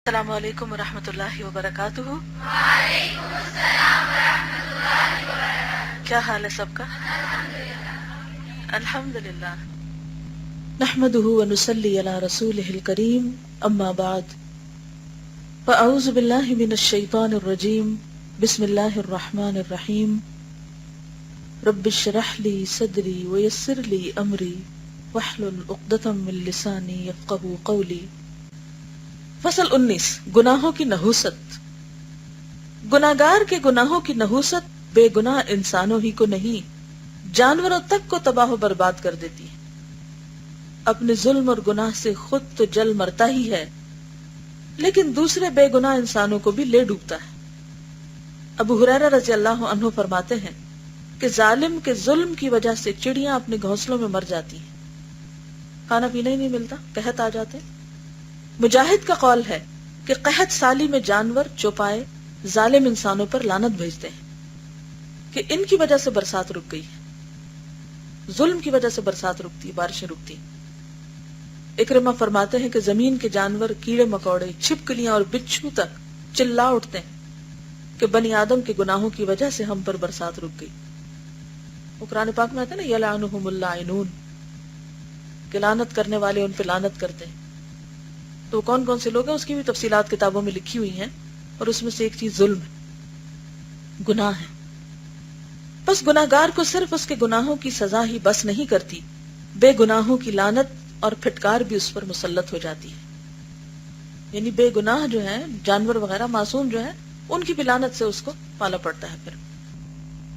السلام علیکم ورحمۃ اللہ وبرکاتہ۔ وعلیکم السلام ورحمۃ اللہ وبرکاتہ۔ کیا حال ہے سب کا؟ الحمدللہ۔ نحمده ونصلی علی رسولہ الکریم، اما بعد فاعوذ باللہ من الشیطان الرجیم، بسم اللہ الرحمن الرحیم۔ رب اشرح لی صدری ویسر لی امری واحلل عقدۃ من لسانی یفقہوا قولی۔ فصل 19، گناہوں کی نحوست۔ گناہگار کے گناہوں کی نحوست بے گناہ انسانوں ہی کو نہیں، جانوروں تک کو تباہ و برباد کر دیتی ہے۔ اپنے ظلم اور گناہ سے خود تو جل مرتا ہی ہے، لیکن دوسرے بے گناہ انسانوں کو بھی لے ڈوبتا ہے۔ ابو ہریرہ رضی اللہ عنہ فرماتے ہیں کہ ظالم کے ظلم کی وجہ سے چڑیاں اپنے گھونسلوں میں مر جاتی ہیں، کھانا پینا ہی نہیں ملتا، قحط آ جاتے۔ مجاہد کا قول ہے کہ قحط سالی میں جانور چوپائے ظالم انسانوں پر لعنت بھیجتے ہیں کہ ان کی وجہ سے برسات رک گئی ہے، ظلم کی وجہ سے برسات رکتی، بارشیں رکتی۔ اکرمہ فرماتے ہیں کہ زمین کے جانور، کیڑے مکوڑے، چھپکلیاں اور بچھو تک چلا اٹھتے ہیں کہ بنی آدم کے گناہوں کی وجہ سے ہم پر برسات رک گئی۔ وہ قرآن پاک میں آتا ہے نا، یلعنہم اللاعنون، کہ لعنت کرنے والے ان پہ لعنت کرتے ہیں۔ تو کون کون سے لوگ ہیں اس کی بھی تفصیلات کتابوں میں لکھی ہوئی ہیں، اور اس میں سے ایک چیز ظلم ہے، گناہ ہے۔ بس گناہگار کو صرف اس کے گناہوں کی سزا ہی بس نہیں کرتی، بے گناہوں کی لعنت اور پھٹکار بھی اس پر مسلط ہو جاتی ہے۔ یعنی بے گناہ جو ہیں، جانور وغیرہ معصوم جو ہیں، ان کی بھی لعنت سے اس کو پالا پڑتا ہے۔ پھر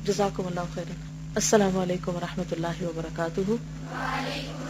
جزاکم اللہ خیرا۔ السلام علیکم ورحمۃ اللہ وبرکاتہ۔